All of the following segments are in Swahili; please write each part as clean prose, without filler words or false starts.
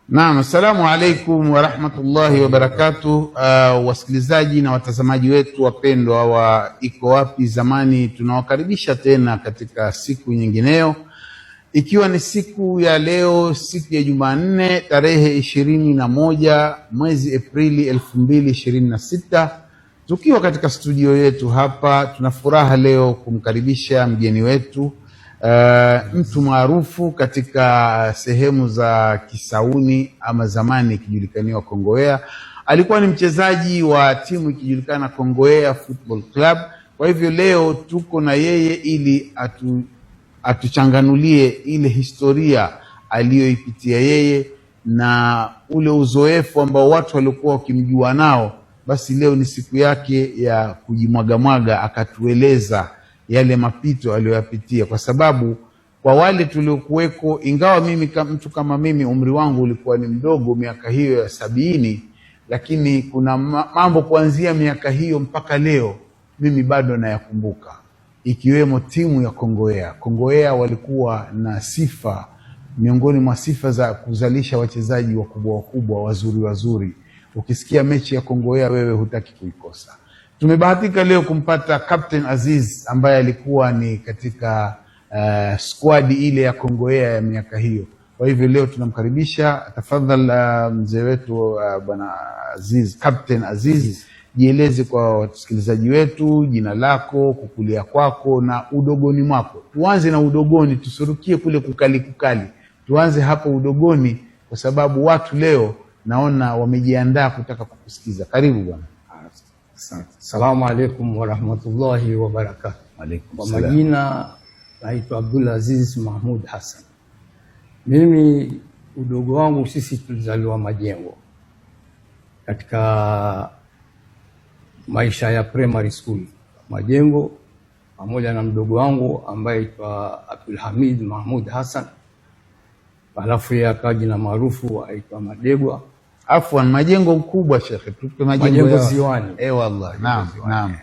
Naam, assalamu alaikum wa rahmatullahi wa barakatuh. Wasikilizaji na watazamaji wetu wapendwa wa Iko Wapi Zamani, tunawakaribisha tena katika siku nyingineyo, ikiwa ni siku ya leo, siku ya Jumanne tarehe 21 mwezi Aprili 2026, tukiwa katika studio yetu hapa. Tuna furaha leo kumkaribisha mgeni wetu, mtu maarufu katika sehemu za Kisauni ama zamani ikijulikaniwa Kongowea. Alikuwa ni mchezaji wa timu ikijulikana Kongowea Football Club. Kwa hivyo leo tuko na yeye ili atuchanganulie ile historia aliyoipitia yeye na ule uzoefu ambao watu walikuwa wakimjua nao. Basi leo ni siku yake ya kujimwagamwaga, akatueleza yale mapito aliyoyapitia, kwa sababu kwa wale tuliokuweko, ingawa mtu kama mimi umri wangu ulikuwa ni mdogo miaka hiyo ya 70, lakini kuna mambo kuanzia miaka hiyo mpaka leo mimi bado nayakumbuka, ikiwemo timu ya Kongowea. Kongowea walikuwa na sifa, miongoni mwa sifa za kuzalisha wachezaji wakubwa wazuri. Ukisikia mechi ya Kongowea wewe hutaki kuikosa. Tumebahatika leo kumpata Captain Aziz ambaye alikuwa ni katika squad ile ya Kongowea ya miaka hiyo. Kwa hivyo leo tunamkaribisha. Tafadhali mzee wetu bwana Aziz, Captain Aziz, jieleze kwa wasikilizaji wetu, jina lako, kukulia kwako na udogoni mwako. Tuanze na udogoni, tusurukie kule kukali. Tuanze hapo udogoni, kwa sababu watu leo naona wamejiandaa kutaka kukusikiza. Karibu bwana. Assalamu alaikum wa rahmatullahi wa barakatuh. Kwa majina naitwa Abdul Aziz Mahmud Hassan. Mimi udogo wangu, sisi tulizaliwa Majengo katika maisha ya primary school Majengo, pamoja na mdogo wangu ambaye aitwa Abdul Hamid Mahmud Hassan. Alafu yeye akaja na maarufu aitwa Madegwa. Afwan, Majengo mkubwa shekhe, tuko Majengo Ziwani. Wallah, naam.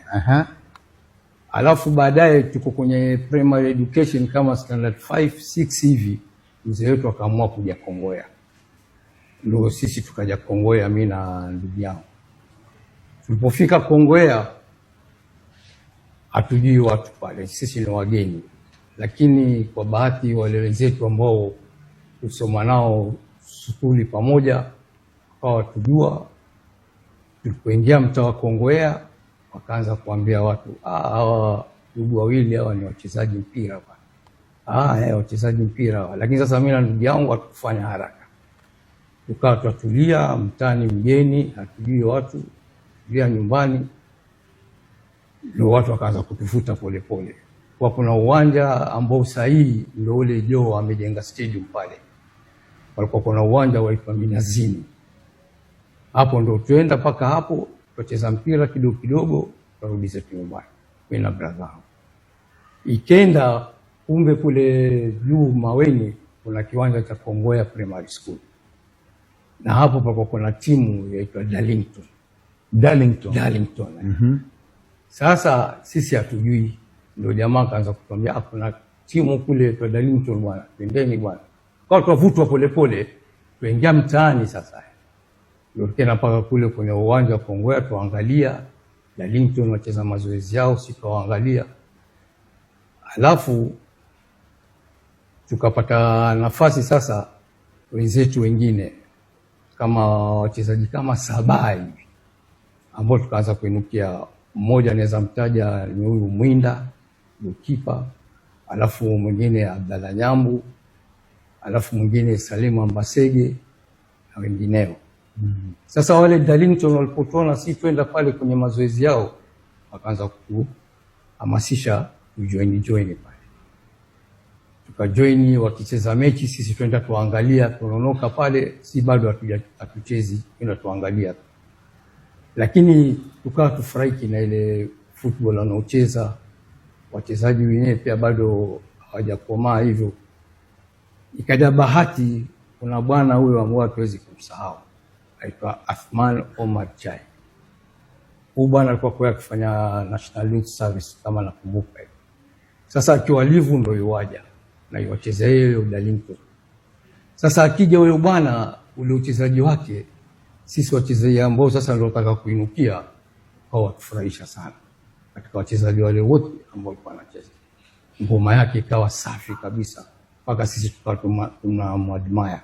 Alafu baadaye tuko kwenye primary education kama standard 5, 6 hivi, mzee wetu akaamua kuja Kongowea. Ndio sisi tukaja Kongowea, mimi na ndugu yangu. Tulipofika Kongowea hatujui watu pale, sisi ni wageni. Lakini kwa bahati wale wenzetu ambao tusoma nao shule pamoja kwa tujua. Tulipoingia mtaa wa Kongowea wakaanza kuambia watu, hawa ndugu wawili hawa ni wachezaji mpira bwana. Wachezaji mpira. Lakini sasa mimi na ndugu yangu hatukufanya haraka. Tukawa tutulia mtaani, mgeni, hatujui watu, tulia nyumbani. Ndio watu wakaanza kutufuta polepole. Kwa kuna uwanja ambao sahihi ndio ule Joe amejenga stadium pale. Walikuwa kuna uwanja waitwa Minazini. Hapo ndo tuenda paka hapo, tucheza mpira kidogo, turudi zetu nyumbani. Mimi na brother. Ikenda kumbe kule juu Maweni kuna kiwanja cha Kongowea Primary School. Na hapo pako kuna timu yaitwa Darlington. Sasa sisi hatujui, ndio jamaa kaanza kutuambia kuna timu kule yaitwa Darlington bwana, twendeni bwana. Kwa tuvutwa polepole, tuingia mtaani sasa. Ndio tena paka kule kwenye uwanja wa Kongowea tuangalia Darlington wacheza mazoezi yao, sikawaangalia. Alafu tukapata nafasi sasa wenzetu wengine kama wachezaji kama 7 hivi ambao tukaanza kuinukia. Mmoja anaweza mtaja ni huyu Mwinda, goalkeeper, alafu mwingine Abdalla Nyambu, alafu mwingine Salimu Ambasege na wengineo. Sasa wale Darlington walipotuona si twenda pale kwenye mazoezi yao, wakaanza kuhamasisha join pale. Tukajoin wakicheza mechi, sisi twenda tuangalia, tunaonoka pale, si bado hatuchezi, twenda tuangalia. Lakini tukawa tufurahi na ile football wanaocheza, wachezaji wenyewe pia bado hawajakomaa hivyo. Ikaja bahati, kuna bwana huyo ambao hatuwezi kumsahau, aitwa Athman Omar Chai. Huyu bwana alikuwa kwa kufanya National Youth Service kama nakumbuka. Sasa akiwa livu ndio yuaja na yuacheza yeye Darlington. Sasa akija huyo bwana ule uchezaji wake, sisi wachezaji ambao sasa ndio tunataka kuinukia, hao watufurahisha sana. Katika wachezaji wale wote ambao walikuwa wanacheza, ngoma yake ikawa safi kabisa, mpaka sisi tukawa tunamwadmire.